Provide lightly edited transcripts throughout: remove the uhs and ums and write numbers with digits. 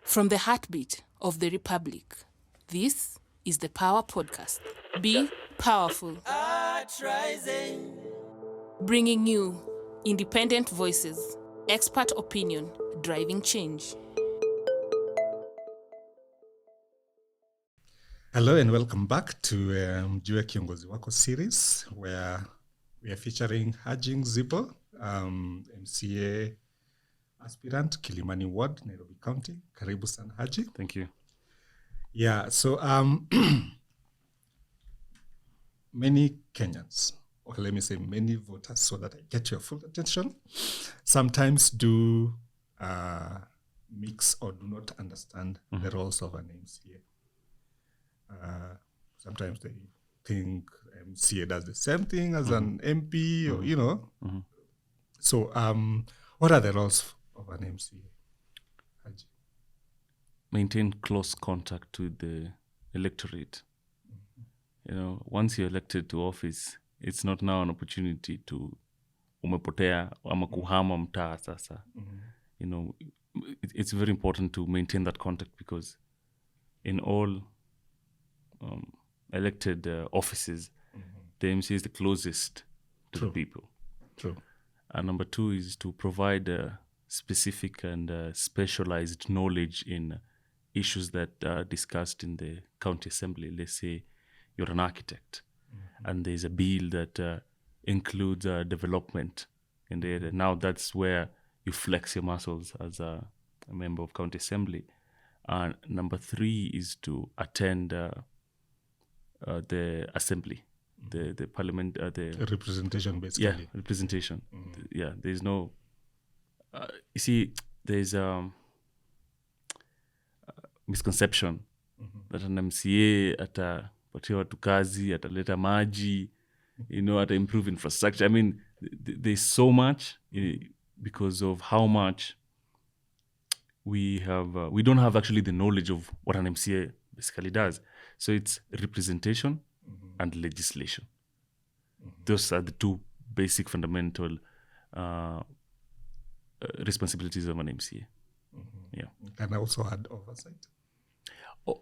From the heartbeat of the Republic, this is the PAWA podcast. Be powerful. Bringing you independent voices, expert opinion, driving change. Hello and welcome back to Mjue Kiongozi Wako series, where we are featuring Haji Nzibo, MCA Aspirant, Kilimani Ward, Nairobi County. Karibu sana, Haji. Thank you. Yeah, so many Kenyans, or let me say many voters, so that I get your full attention, sometimes do mix or do not understand the roles of an MCA. Sometimes they think MCA does the same thing as an MP, or, you know. So what are the roles of an MCA? Haji? Maintain close contact with the electorate. You know, once you're elected to office, it's not now an opportunity to umepotea ama kuhama mtaa sasa. You know, it's very important to maintain that contact because in all elected offices, the MCA is the closest to the people. True. And number two is to provide specific and specialized knowledge in issues that are discussed in the county assembly. Let's say you're an architect and there's a bill that includes development in the area. Now that's where you flex your muscles as a member of county assembly. And number three is to attend the assembly, the parliament, the Representation, basically. yeah, representation. Yeah, there's no. You see, there's a misconception that an MCA atapatia watu kazi, ataleta maji, you know, ata improve infrastructure. I mean, there's so much because of how much we have. We don't have actually the knowledge of what an MCA basically does. So it's representation and legislation. Those are the two basic fundamental responsibilities of an MCA. Yeah. And I also had oversight.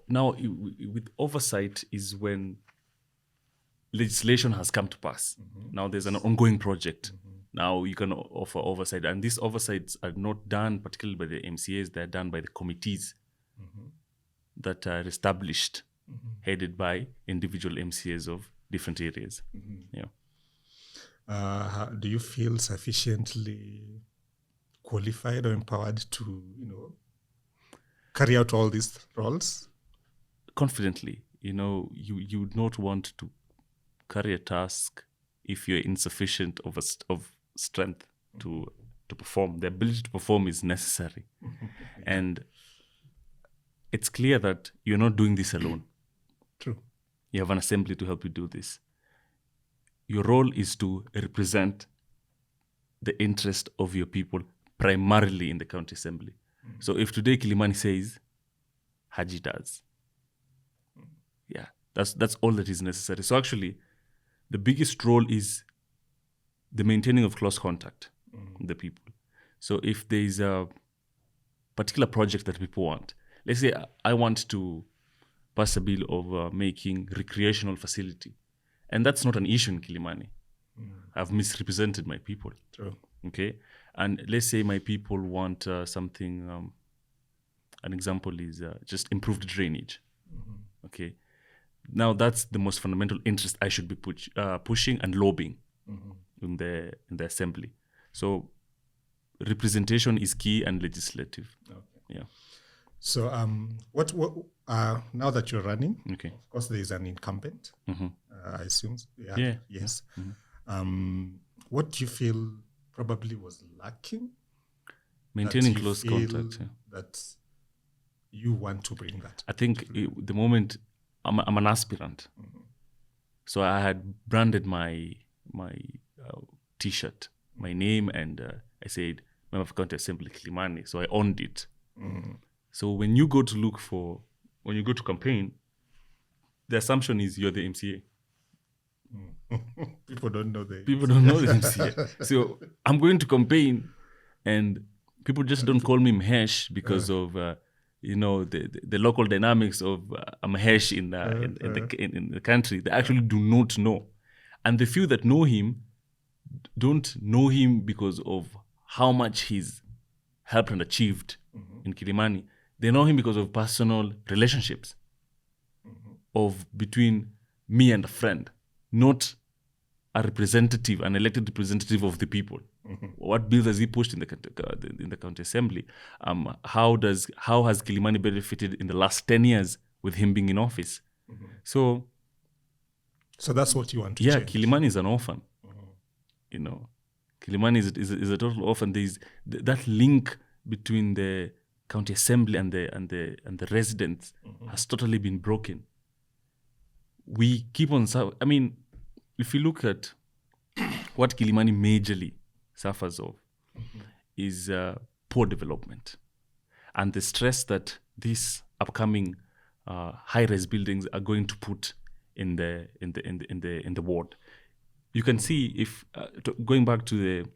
Now, with oversight is when legislation has come to pass. Now there's an ongoing project. Now you can offer oversight. And these oversights are not done particularly by the MCAs. They're done by the committees that are established, headed by individual MCAs of different areas. Yeah. Do you feel sufficiently qualified or empowered to, you know, carry out all these roles? Confidently, you know, you would not want to carry a task if you're insufficient of strength to perform. The ability to perform is necessary. And it's clear that you're not doing this alone. True. You have an assembly to help you do this. Your role is to represent the interest of your people primarily in the county assembly. So if today Kilimani says, Haji does. Yeah, that's all that is necessary. So actually, the biggest role is the maintaining of close contact with the people. So if there is a particular project that people want, let's say I want to pass a bill of making recreational facility. And that's not an issue in Kilimani. I've misrepresented my people. True. Okay? And let's say my people want something, an example is just improved drainage. Okay? Now that's the most fundamental interest I should be pushing and lobbying in the assembly. So representation is key and legislative. Okay. Yeah. So what now that you're running, Okay. of course there is an incumbent, I assume. Yeah. Yes. What do you feel probably was lacking? Maintaining that you close feel contact. Yeah. That you want to bring that. I think the moment I'm an aspirant, so I had branded my T-shirt, my name, and I said member of county assembly Kilimani. So I owned it. So when you go to campaign, the assumption is you're the MCA. People don't know the MCA. So I'm going to campaign, and people just don't call me Mhesh because of the local dynamics of a Mahesh in the country. They actually do not know. And the few that know him don't know him because of how much he's helped and achieved in Kilimani. They know him because of personal relationships of between me and a friend, not a representative, an elected representative of the people. What bills has he pushed in the county assembly? How has Kilimani benefited in the last 10 years with him being in office? So that's what you want to change. Kilimani is an orphan. Kilimani is a total orphan. There's that link between the county assembly and the residents has totally been broken. We keep on. If you look at what Kilimani majorly suffers of is poor development and the stress that these upcoming high-rise buildings are going to put in the ward. You can see if going back to the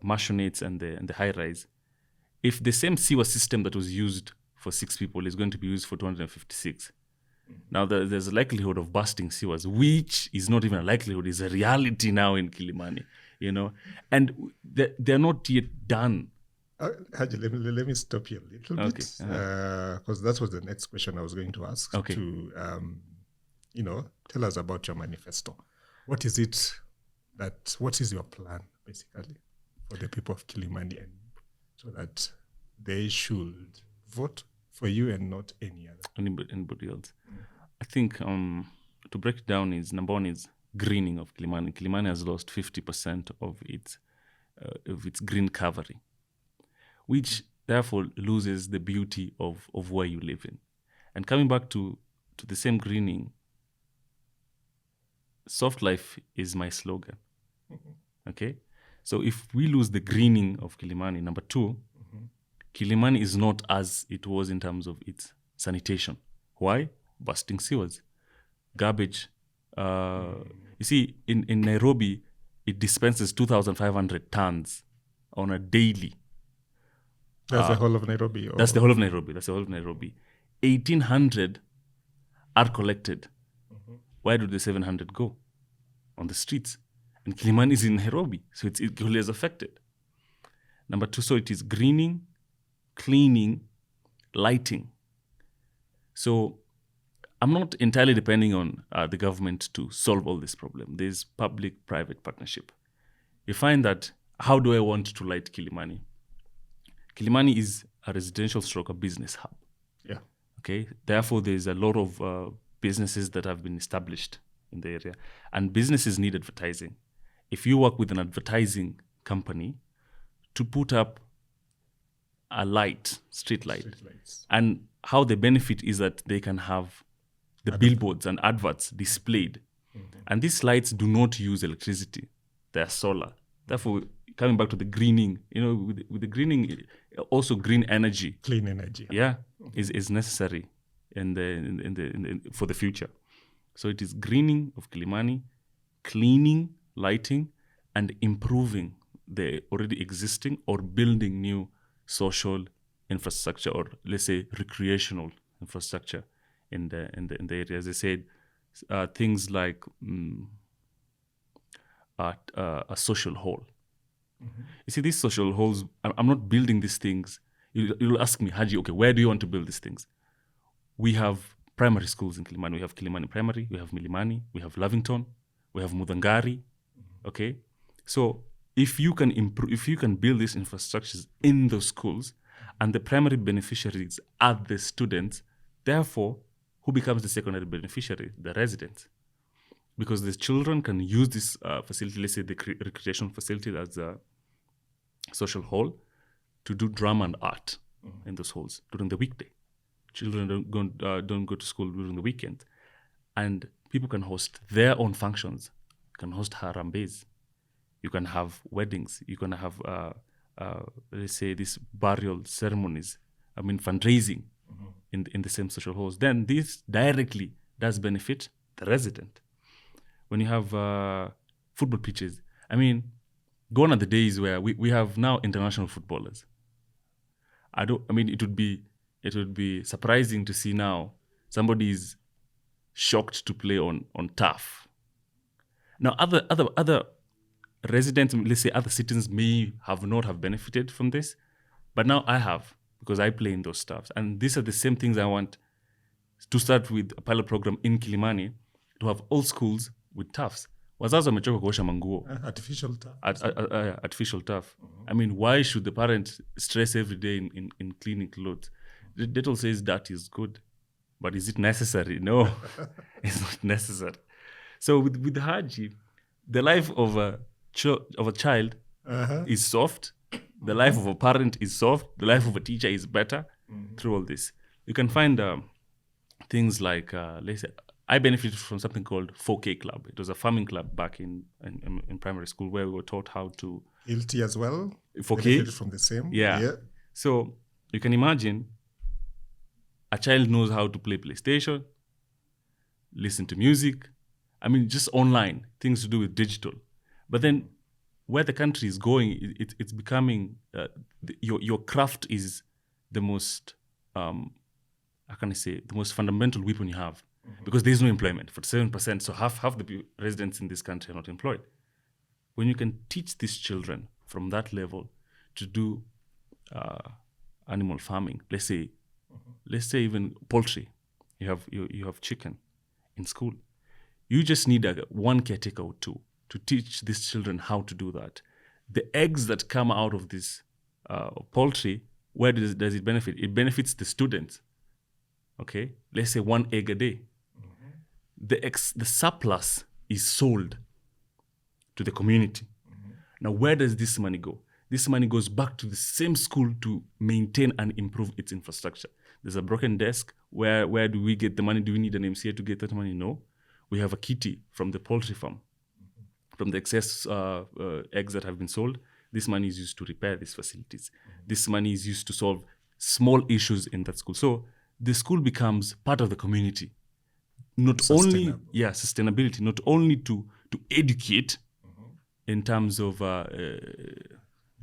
mansionates and the high-rise, if the same sewer system that was used for 6 people is going to be used for 256. Now, there's a likelihood of busting sewers, which is not even a likelihood, is a reality now in Kilimani, and they're not yet done. Haji, let me stop you a little bit, because that was the next question I was going to ask. Okay. To, tell us about your manifesto. What is it what is your plan, basically, for the people of Kilimani, and so that they should vote for you and not anybody else? I think to break it down is, number one is greening of Kilimani. Kilimani has lost 50% of its green covering, which therefore loses the beauty of where you live in. And coming back to the same greening, soft life is my slogan. Okay? So if we lose the greening of Kilimani, number two, Kilimani is not as it was in terms of its sanitation. Why? Busting sewers, garbage. You see, in Nairobi, it dispenses 2,500 tons on a daily. That's the whole of Nairobi? That's the whole of Nairobi. 1,800 are collected. Where do the 700 go? On the streets. And Kilimani is in Nairobi, so it's equally as affected. Number two, so it is greening, cleaning, lighting. So I'm not entirely depending on the government to solve all this problem. There's public-private partnership. You find that, how do I want to light Kilimani? Kilimani is a residential stroke, a business hub. Yeah. Okay. Therefore, there's a lot of businesses that have been established in the area, and businesses need advertising. If you work with an advertising company to put up a light, street lights, and how they benefit is that they can have the billboards and adverts displayed. And these lights do not use electricity. They are solar. Therefore, coming back to the greening, with the greening, also green energy. Clean energy. Yeah, is necessary for the future. So it is greening of Kilimani, cleaning, lighting, and improving the already existing or building new social infrastructure, or let's say recreational infrastructure in the area. As I said, things like a social hall. You see, these social halls, I'm not building these things. You'll ask me, Haji, okay, where do you want to build these things? We have primary schools in Kilimani. We have Kilimani Primary, we have Milimani, we have Lavington, we have Mudangari. Okay, so if you can build these infrastructures in those schools, and the primary beneficiaries are the students, therefore, who becomes the secondary beneficiary? The residents. Because the children can use this facility, let's say the recreation facility as a social hall, to do drama and art in those halls during the weekday. Children don't go to school during the weekend. And people can host their own functions. You can host harambes. You can have weddings. You can have, let's say, these burial ceremonies. Fundraising in the same social halls. Then this directly does benefit the resident. When you have football pitches, gone are the days where we have now international footballers. It would be it would be surprising to see now somebody is shocked to play on turf. Now, other residents, let's say other citizens, may not have benefited from this, but now I have, because I play in those turfs. And these are the same things I want to start with a pilot program in Kilimani, to have all schools with turfs. Wazazi wamechoka kuosha manguo. Artificial turf. Artificial turf. I mean, why should the parent stress every day in cleaning clothes? The Detol says that is good, but is it necessary? No, it's not necessary. So with Haji, the life of a child is soft. The life of a parent is soft. The life of a teacher is better through all this. You can find things like, let's say, I benefited from something called 4K Club. It was a farming club back in primary school where we were taught how to... Guilty as well. 4K? Benefited from the same. Yeah. So you can imagine a child knows how to play PlayStation, listen to music. I mean, just online, things to do with digital. But then where the country is going, it's becoming... your craft is the most... how can I say? The most fundamental weapon you have. Because there is no employment, 47%. So half the residents in this country are not employed. When you can teach these children from that level to do animal farming, let's say even poultry, you have chicken in school. You just need one caretaker or two to teach these children how to do that. The eggs that come out of this poultry, where does it benefit? It benefits the students. Okay, let's say 1 egg a day. The surplus is sold to the community. Now, where does this money go? This money goes back to the same school to maintain and improve its infrastructure. There's a broken desk. Where do we get the money? Do we need an MCA to get that money? No. We have a kitty from the poultry farm. From the excess eggs that have been sold, this money is used to repair these facilities. This money is used to solve small issues in that school. So the school becomes part of the community. Not only, sustainability, not only to educate in terms of the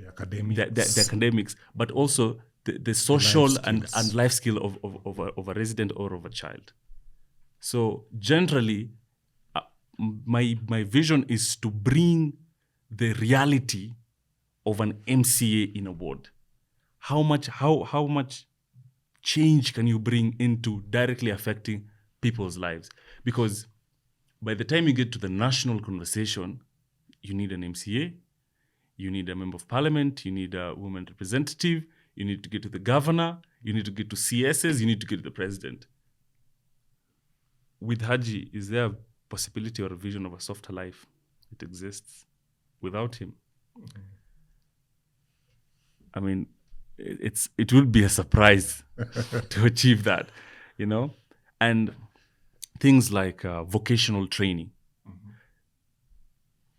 academics, but also the social and life skill of a resident or of a child. So generally, my vision is to bring the reality of an MCA in a ward. How much change can you bring into directly affecting people's lives? Because by the time you get to the national conversation, you need an MCA, you need a member of parliament, you need a woman representative, you need to get to the governor, you need to get to CSs, you need to get to the president. With Haji, is there a possibility or a vision of a softer life? It exists without him. I mean, it will be a surprise to achieve that, you know? And things like vocational training.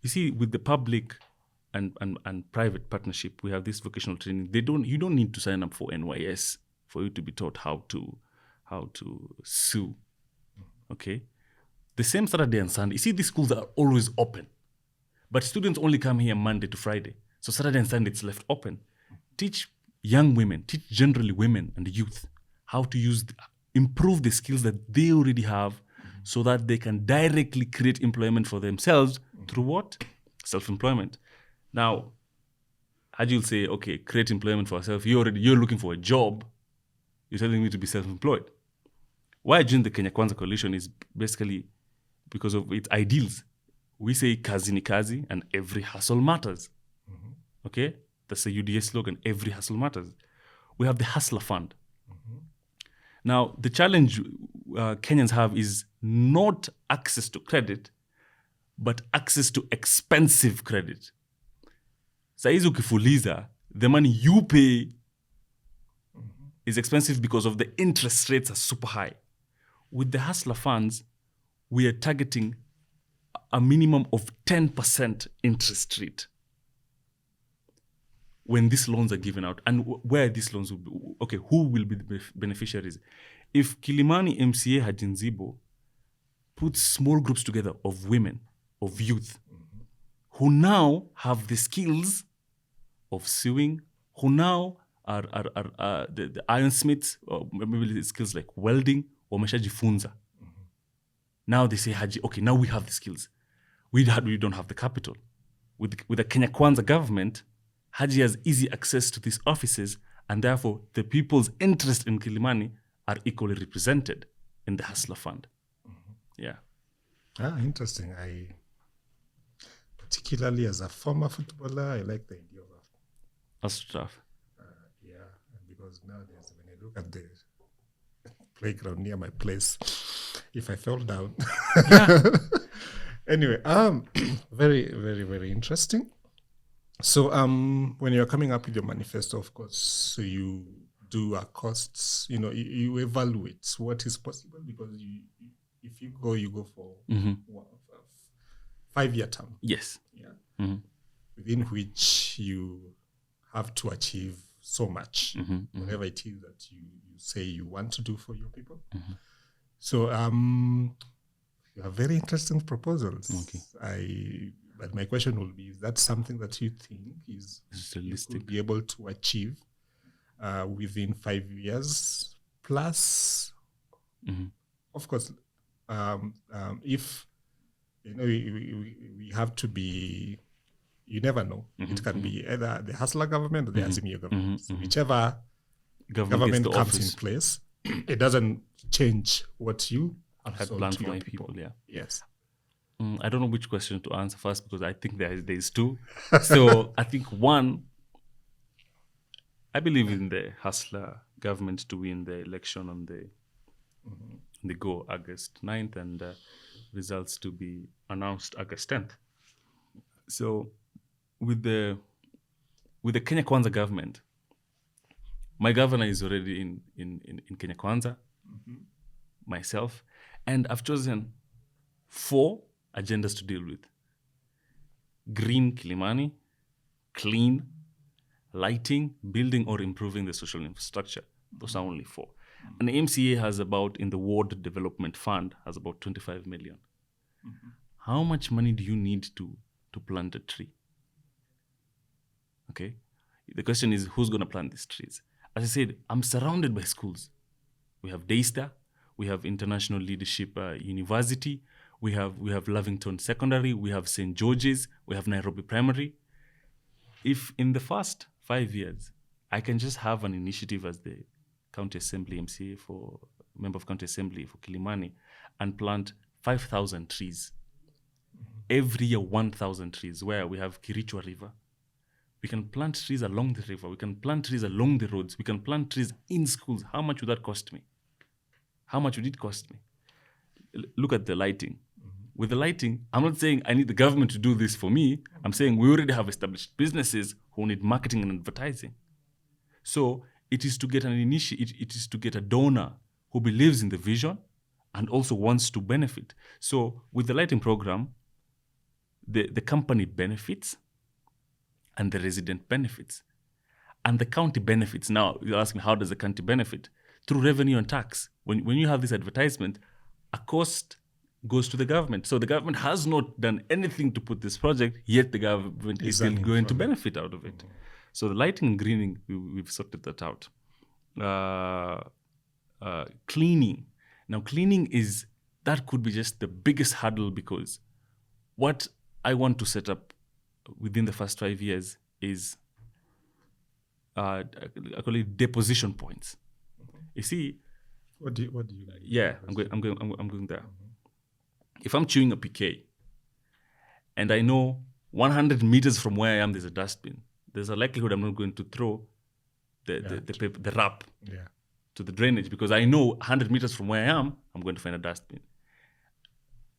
You see, with the public and private partnership, we have this vocational training. You don't need to sign up for NYS for you to be taught how to sue. Okay? The same Saturday and Sunday. You see, these schools are always open. But students only come here Monday to Friday. So Saturday and Sunday, it's left open. Teach young women, teach generally women and youth how to improve the skills that they already have so that they can directly create employment for themselves through what? Self-employment. Now, Haji will say, okay, create employment for yourself. You're looking for a job. You're telling me to be self-employed. Why I joined the Kenya Kwanza Coalition is basically because of its ideals. We say kazi ni kazi and every hustle matters. Okay? That's the UDA slogan, every hustle matters. We have the Hustler Fund. Now, the challenge Kenyans have is not access to credit, but access to expensive credit. Saizi ukifuliza, the money you pay is expensive because of the interest rates are super high. With the Hustler Funds, we are targeting a minimum of 10% interest rate when these loans are given out. And where these loans will be, okay, who will be the beneficiaries? If Kilimani MCA Haji Nzibo puts small groups together of women, of youth, who now have the skills of sewing, who now the ironsmiths, or maybe skills like welding, wameshajifunza. Now they say, Haji, okay, now we have the skills. We don't have the capital. With the Kenya Kwanza government, Haji has easy access to these offices, and therefore the people's interest in Kilimani are equally represented in the Hustler Fund. Yeah. Interesting. Particularly as a former footballer, I like the idea of That's tough. yeah, because nowadays when I look at the playground near my place, if I fell down. Anyway, very, very, very interesting. So when you're coming up with your manifesto, of course, so you do costs, you evaluate what is possible, because if you go for 5-year term. Yes. Yeah. Within which you have to achieve so much, whatever it is that you say you want to do for your people. So you have very interesting proposals. Okay. But my question will be, is that something that you think is realistic, you will be able to achieve within 5 years plus? Of course, if we have to be, you never know. It can be either the Hustler government or the Azimio government. So whichever government comes in place, it doesn't change what you had planned for my people. Yeah. Yes. I don't know which question to answer first, because I think there's two. So I think one, I believe in the Hustler government to win the election on the go August 9th, and results to be announced August 10th. So with the Kenya Kwanza government, my governor is already in Kenya Kwanza, myself, and I've chosen 4 agendas to deal with: green Kilimani, clean, lighting, building or improving the social infrastructure. Those are only 4. And the MCA has about, in the Ward Development Fund, has about 25 million. How much money do you need to plant a tree? Okay. The question is, who's going to plant these trees? As I said, I'm surrounded by schools. We have Daystar, we have International Leadership University, we have Lavington Secondary, we have St. George's, we have Nairobi Primary. If in the first 5 years, I can just have an initiative as the County Assembly MCA Member of County Assembly for Kilimani, and plant 5,000 trees. Every year, 1,000 trees, where we have Kirichwa River. We can plant trees along the river. We can plant trees along the roads. We can plant trees in schools. How much would that cost me? How much would it cost me? Look at the lighting. With the lighting, I'm not saying I need the government to do this for me. I'm saying we already have established businesses who need marketing and advertising. So it is to get it is to get a donor who believes in the vision and also wants to benefit. So with the lighting program, the company benefits and the resident benefits. And the county benefits. Now, you ask me, how does the county benefit? Through revenue and tax. When you have this advertisement, a cost goes to the government. So the government has not done anything to put this project, yet the government is still going to benefit out of it. So the lighting and greening, we've sorted that out. Cleaning. Now, cleaning that could be just the biggest hurdle, because what I want to set up within the first 5 years is I call it deposition points. You see, what do you? Yeah, I'm going there. If I'm chewing a PK, and I know 100 meters from where I am there's a dustbin, there's a likelihood I'm not going to throw the wrap to the drainage, because I know 100 meters from where I am, I'm going to find a dustbin.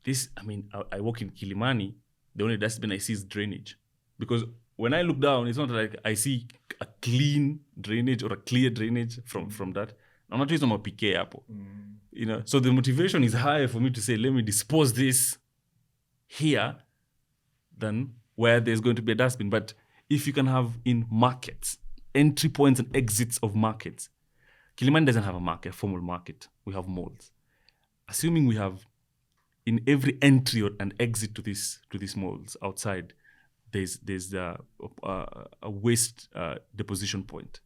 I walk in Kilimani, the only dustbin I see is drainage. Because when I look down, it's not like I see a clean drainage or a clear drainage from that. I'm not using my PK apple. So the motivation is higher for me to say, let me dispose this here than where there's going to be a dustbin. But if you can have in markets, entry points and exits of markets. Kilimani doesn't have a formal market. We have malls. Assuming we have in every entry and exit to these malls outside, there's a waste deposition point.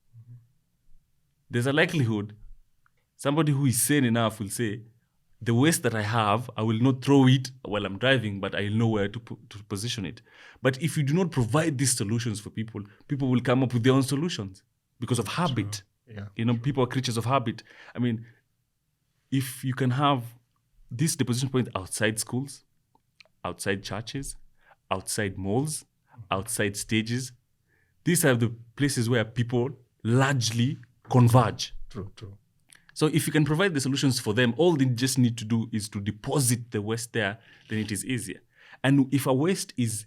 there's a likelihood somebody who is sane enough will say, the waste that I have, I will not throw it while I'm driving, but I'll know where to position it. But if you do not provide these solutions for people, people will come up with their own solutions because of habit. Yeah. You know, people are creatures of habit. I mean, if you can have this deposition point outside schools, outside churches, outside malls, outside stages, these are the places where people largely converge. True. So if you can provide the solutions for them, all they just need to do is to deposit the waste there, then it is easier. And if a waste is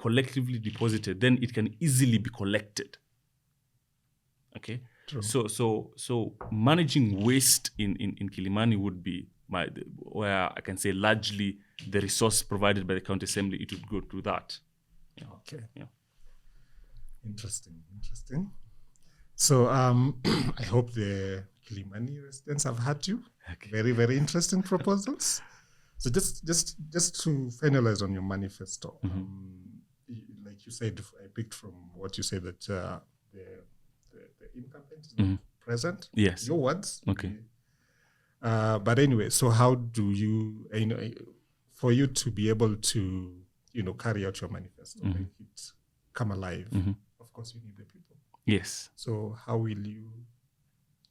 collectively deposited, then it can easily be collected. Okay? True. So managing waste in Kilimani would be where I can say largely the resource provided by the county assembly, it would go to that. Yeah. Okay. Yeah. Interesting. So I hope the Kilimani residents have heard you. Okay. Very, very interesting proposals. So just to finalize on your manifesto, like you said, I picked from what you said that the incumbent is not present. Yes. Your words. Okay. But anyway, so how do you for you to be able to, carry out your manifesto, make it come alive, of course you need the people. Yes. So how will you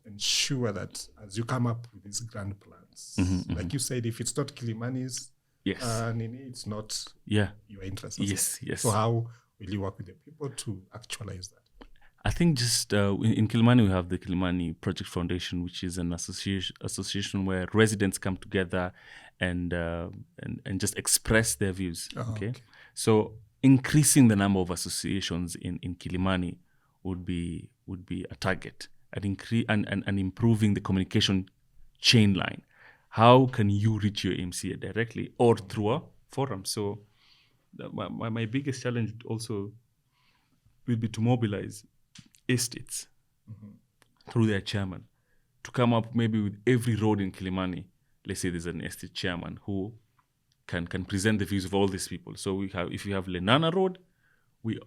ensure that as you come up with these grand plans, like you said, if it's not Kilimani's, yes, it's not your interest. Yes. So how will you work with the people to actualize that? I think just in Kilimani, we have the Kilimani Project Foundation, which is an association where residents come together and just express their views. Okay? So increasing the number of associations in Kilimani would be a target, and improving the communication chain line. How can you reach your MCA directly or through a forum? So my biggest challenge also will be to mobilize estates through their chairman to come up maybe with every road in Kilimani. Let's say there's an estate chairman who can present the views of all these people. So if you have Lenana Road,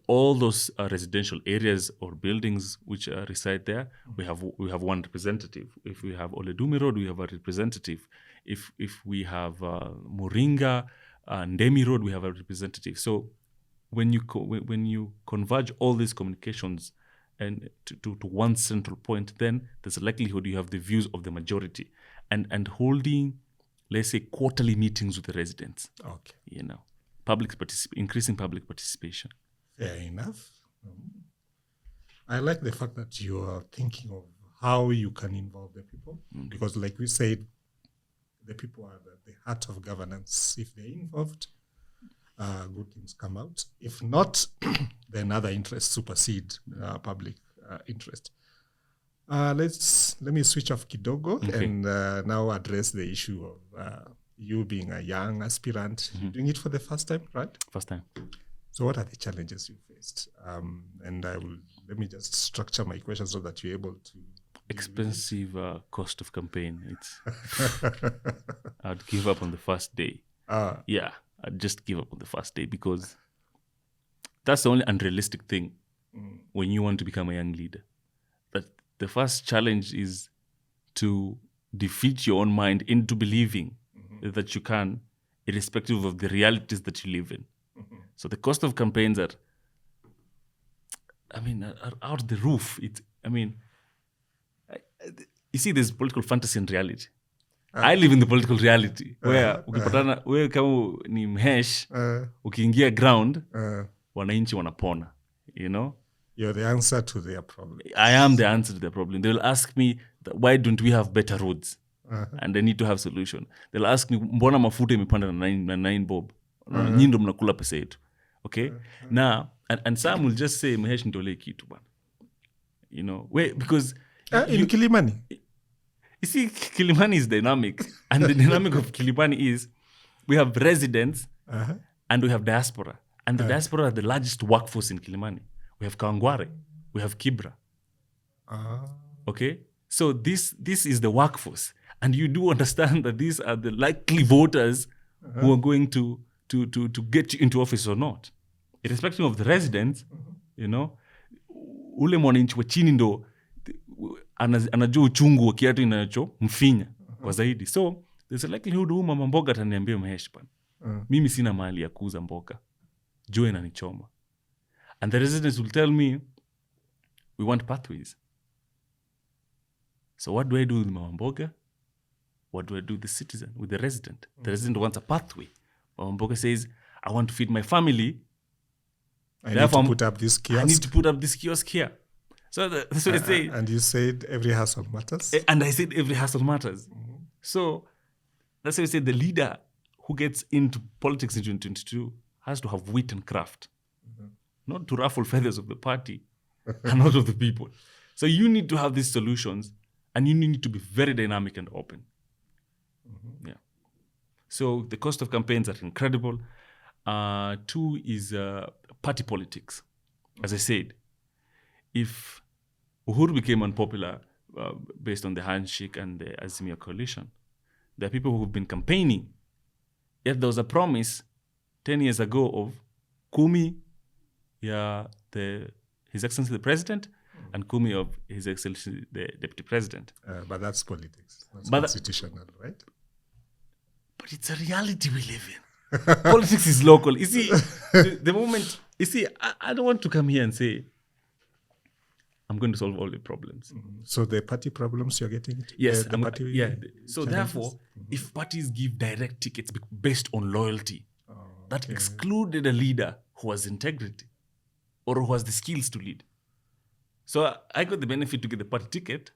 all those residential areas or buildings which reside there, we have one representative. If we have Oledumi Road, we have a representative. If we have Moringa, Ndemi Road, we have a representative. So when you converge all these communications and to one central point, then there's a likelihood you have the views of the majority, and holding, let's say, quarterly meetings with the residents. Okay. Increasing public participation. Fair enough. I like the fact that you are thinking of how you can involve the people, because like we said, the people are the heart of governance. If they're involved, good things come out. If not, then other interests supersede public interest. Let me switch off kidogo and now address the issue of you being a young aspirant, doing it for the first time, right? First time. So what are the challenges you faced? And let me just structure my question so that you're able to... Expensive cost of campaign. I'd give up on the first day. I'd just give up on the first day, because that's the only unrealistic thing when you want to become a young leader. But the first challenge is to defeat your own mind into believing that you can, irrespective of the realities that you live in. So the cost of campaigns are out the roof. You see, there's political fantasy and reality. I live in the political reality where ukipatana wewe kama ni mhesh ukiingia ground wananchi wanapona, You're the answer to their problem. I am the answer to their problem. They will ask me, why don't we have better roads? And they need to have solution. They'll ask me, mbona mafuta imepanda na 9 bob? Nyinyi ndo mnakula pesa yetu. Okay? Now, and some will just say, mhesh nitolee kitu bana. Because in Kilimani. You see, Kilimani is dynamic. And the dynamic of Kilimani is we have residents and we have diaspora. And the diaspora are the largest workforce in Kilimani. We have Kawangware. We have Kibra. Okay? So this is the workforce. And you do understand that these are the likely voters who are going to get you into office or not. Irrespective of the residents, ule mwananchi wa chini ndo anajua uchungu wa kiatu inacho mfinya kwa zaidi. So there's a likelihood huyu mama mboga ataniambia Mahesh bana, mimi sina mahali ya kuuza mboga, jua inanichoma. And the residents will tell me, we want pathways. So what do I do with mama mboga? What do I do with the citizen, with the resident? The resident wants a pathway. Mama mboga says, I want to feed my family. I need to put up this kiosk. I need to put up this kiosk here. So that's what I say. And you said every hustle matters. And I said every hustle matters. So that's why I said the leader who gets into politics in 2022 has to have wit and craft. Not to ruffle feathers of the party and not of the people. So you need to have these solutions and you need to be very dynamic and open. Yeah. So the cost of campaigns are incredible. 2 is party politics. As I said, if Uhuru became unpopular based on the handshake and the Azimio coalition, there are people who have been campaigning. Yet there was a promise 10 years ago of Kumi, His Excellency the President, and Kumi of His Excellency the Deputy President. But that's politics. That's constitutional, right? But it's a reality we live in. Politics is local. You see, the moment... You see, I don't want to come here and say, I'm going to solve all the problems. So the party problems you're getting? Yes. The party so challenges? therefore, if parties give direct tickets based on loyalty, that excluded a leader who has integrity or who has the skills to lead. So I got the benefit to get the party ticket,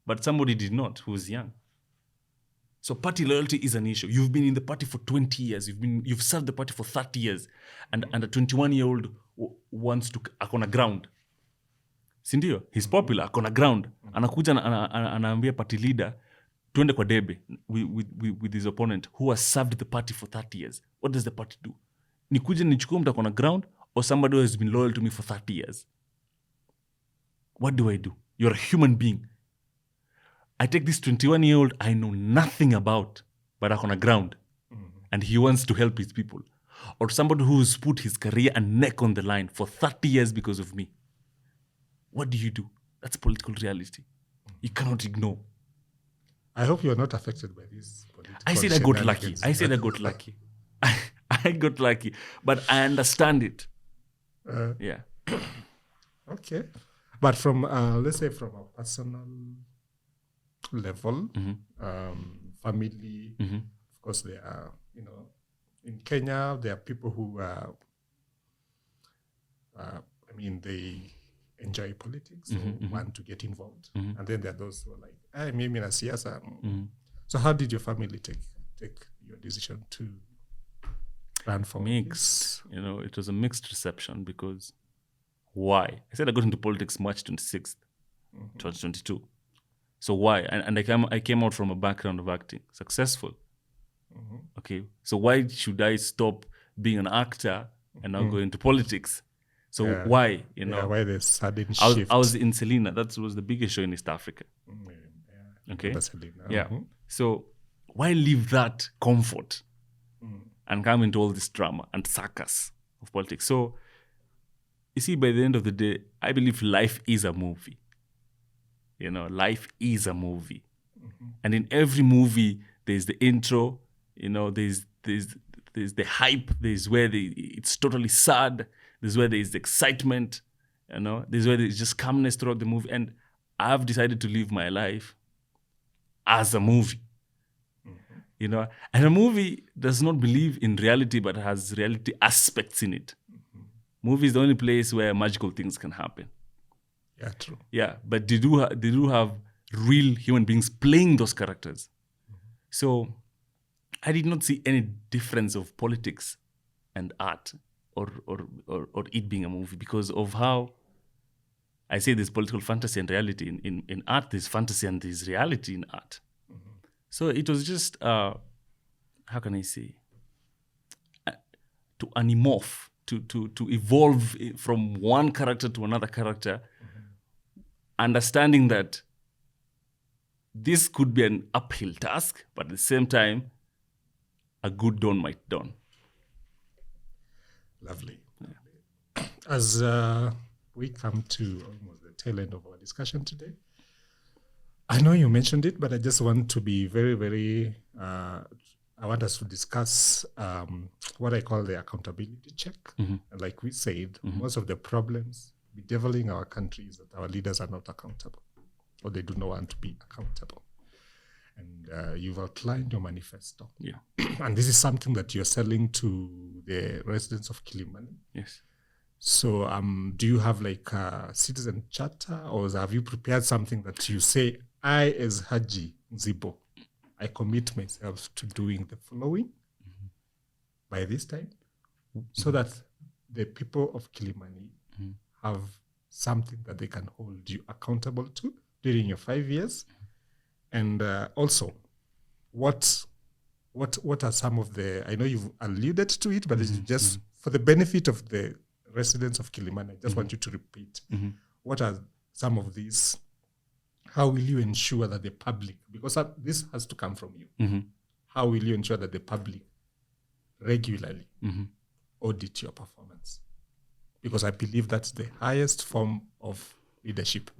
but somebody did not, who was young. So party loyalty is an issue. You've been in the party for 20 years. You've served the party for 30 years. And a 21-year-old wants to, akona ground. Sindio? He's popular, akona ground. Anakuja anaambia party leader, tuende kwa debe with his opponent who has served the party for 30 years. What does the party do? Nikuje nichukue mtu akona ground or somebody who has been loyal to me for 30 years? What do I do? You're a human being. I take this 21-year-old I know nothing about, but akona ground. And he wants to help his people. Or somebody who's put his career and neck on the line for 30 years because of me. What do you do? That's political reality. You cannot ignore. I hope you're not affected by this political I said I got lucky. I got lucky. But I understand it. Yeah. Okay. But from, let's say from a personal level, family, of course there are, in Kenya, there are people who they enjoy politics or want to get involved. And then there are those who are like, mimi na siasa. So how did your family take your decision to run for mixed? It was a mixed reception because why? I said I got into politics March 26th, 2022. So why? And I came out from a background of acting, successful. Okay, so why should I stop being an actor and now go into politics? So why? Why the sudden shift? I was in Selena. That was the biggest show in East Africa. Okay. Yeah. So why leave that comfort and come into all this drama and circus of politics? So you see, by the end of the day, I believe life is a movie. Life is a movie, and in every movie there's the intro. There's the hype. There's where it's totally sad. There's where there's excitement. There's where there's just calmness throughout the movie. And I've decided to live my life as a movie. And a movie does not believe in reality, but has reality aspects in it. Movie is the only place where magical things can happen. Yeah, true. Yeah, but they do have real human beings playing those characters. So I did not see any difference of politics and art or it being a movie because of how I say there's political fantasy and reality. In art, there's fantasy and there's reality in art. So it was just, how can I say, to animorph, to evolve from one character to another character, understanding that this could be an uphill task, but at the same time, a good dawn might dawn. Lovely. As we come to almost the tail end of our discussion today, I know you mentioned it, but I just want to be very, very, I want us to discuss what I call the accountability check. And like we said, most of the problems bedeviling our country is that our leaders are not accountable, or they do not want to be accountable. And you've outlined your manifesto. Yeah. And this is something that you're selling to the residents of Kilimani. Yes. So do you have like a citizen charter, or have you prepared something that you say, I as Haji Nzibo, I commit myself to doing the following by this time, so that the people of Kilimani have something that they can hold you accountable to during your 5 years? And also, what are some of the, I know you've alluded to it, but it's just for the benefit of the residents of Kilimani, I just want you to repeat. What are some of these? How will you ensure that the public, because this has to come from you, how will you ensure that the public regularly audit your performance? Because I believe that's the highest form of leadership.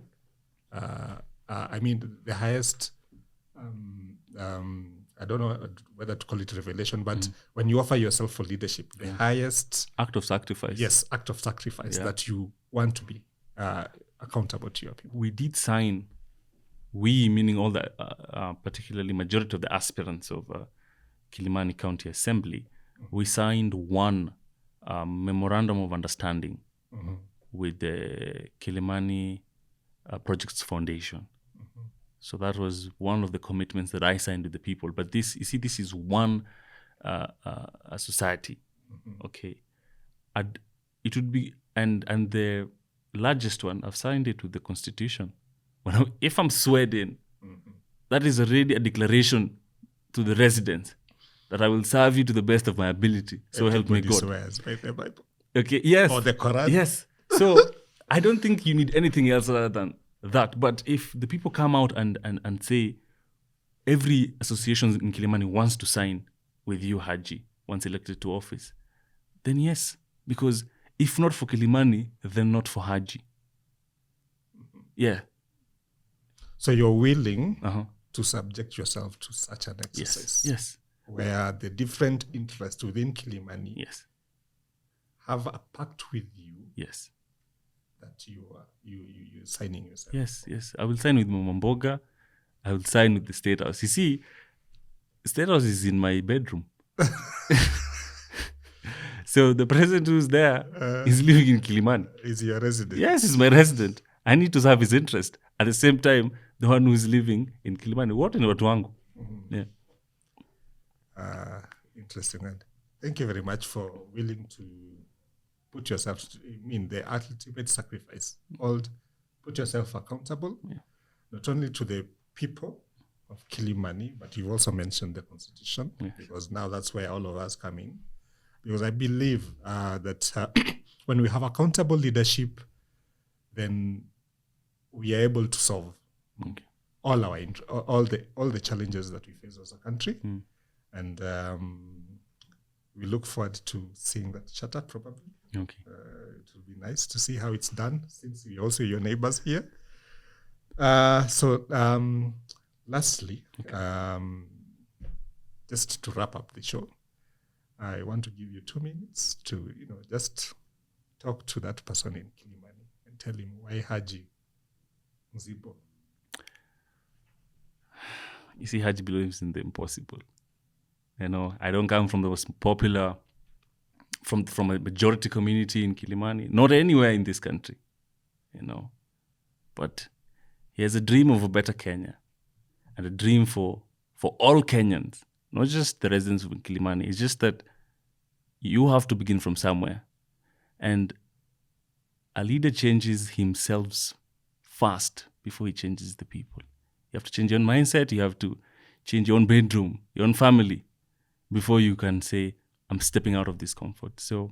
I mean, the highest, I don't know whether to call it revelation, but when you offer yourself for leadership, the highest act of sacrifice. Yes, act of sacrifice that you want to be accountable to your people. We did sign, we meaning all the, particularly majority of the aspirants of Kilimani County Assembly, we signed one memorandum of understanding with the Kilimani Projects Foundation. So that was one of the commitments that I signed with the people. But this, you see, this is one a society, okay? And it would be, and the largest one, I've signed it with the Constitution. If I'm sworn in, that is already a declaration to the residents that I will serve you to the best of my ability. So help me God. Swears by the Bible. Okay, yes. Or the Quran. Yes. So I don't think you need anything else other than that. But if the people come out and say every association in Kilimani wants to sign with you, Haji, once elected to office, then yes. Because if not for Kilimani, then not for Haji. Yeah. So you're willing to subject yourself to such an exercise. Yes. Where the different interests within Kilimani have a pact with you. Yes. That you're signing yourself. Yes. I will sign with Mama Mboga. I will sign with the State House. You see, State House is in my bedroom. So the president who's there is living in Kilimani. Is your resident? Yes, he's my resident. I need to serve his interest. At the same time, the one who is living in Kilimani. What in watu wangu? Yeah. Interesting. And thank you very much for willing to put yourself in the ultimate sacrifice. Put yourself accountable, not only to the people of Kilimani, but you also mentioned the Constitution, because now that's where all of us come in. Because I believe that when we have accountable leadership, then we are able to solve all the challenges that we face as a country, and we look forward to seeing that charter probably. Okay. It will be nice to see how it's done, since we're also your neighbors here. Lastly, just to wrap up the show, I want to give you 2 minutes to, just talk to that person in Kilimani and tell him why Haji Nzibo. You see, Haji believes in the impossible. I don't come from the most popular, from a majority community in Kilimani, not anywhere in this country, But he has a dream of a better Kenya, and a dream for all Kenyans, not just the residents of Kilimani. It's just that you have to begin from somewhere. And a leader changes himself fast before he changes the people. You have to change your own mindset. You have to change your own bedroom, your own family, before you can say, I'm stepping out of this comfort. So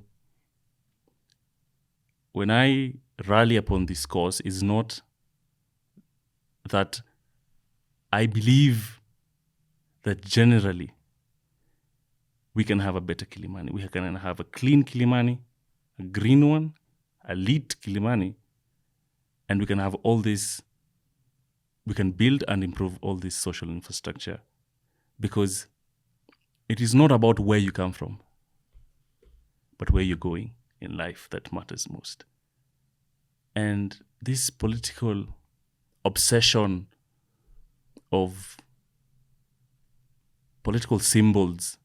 when I rally upon this cause, is not that I believe that generally we can have a better Kilimani. We can have a clean Kilimani, a green one, a lit Kilimani, and we can have all these we can build and improve all this social infrastructure, because it is not about where you come from, but where you're going in life that matters most. And this political obsession of political symbols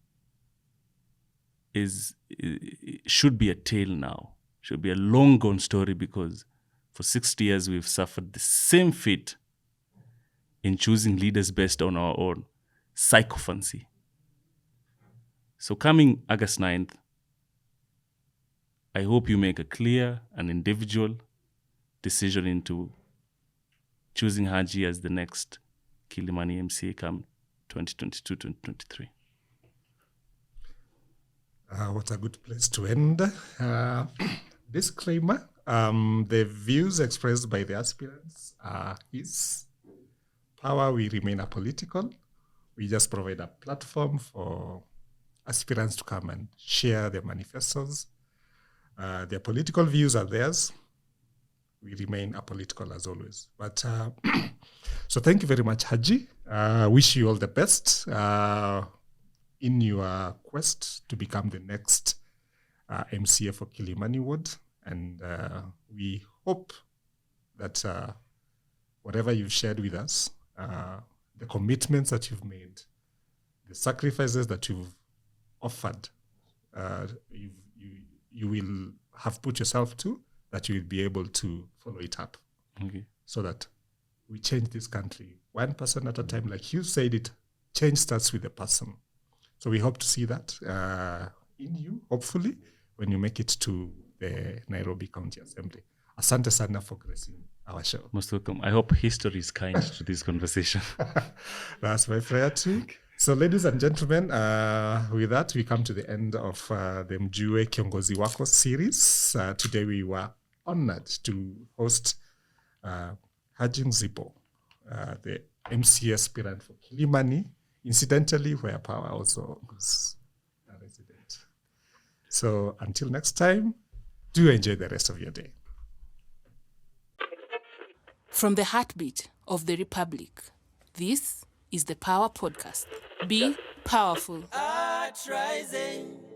should be a tale now, should be a long gone story, because for 60 years we've suffered the same fate in choosing leaders based on our own sycophancy. So coming August 9th, I hope you make a clear and individual decision into choosing Haji as the next Kilimani MCA come 2022-2023. What a good place to end. Disclaimer, the views expressed by the aspirants is PAWA. We remain apolitical. We just provide a platform for aspirants to come and share their manifestos. Their political views are theirs. We remain apolitical as always. But so thank you very much, Haji. Wish you all the best in your quest to become the next MCA for Kilimani Ward. And we hope that whatever you've shared with us, the commitments that you've made, the sacrifices that you've offered, you will have put yourself to, that you will be able to follow it up. Okay. So that we change this country one person at a time. Like you said, change starts with the person. So we hope to see that in you, hopefully, when you make it to the Nairobi County Assembly. Asante sana for gracing our show. Most welcome. I hope history is kind to this conversation. That's my prayer too. So ladies and gentlemen, with that, we come to the end of the Mjue Kiongozi Wako series. Today we were honored to host Haji Nzibo, the MCA aspirant for Kilimani, incidentally where PAWA also is a resident. So until next time, do enjoy the rest of your day. From the heartbeat of the Republic, this is the PAWA Podcast. Be powerful. Rising.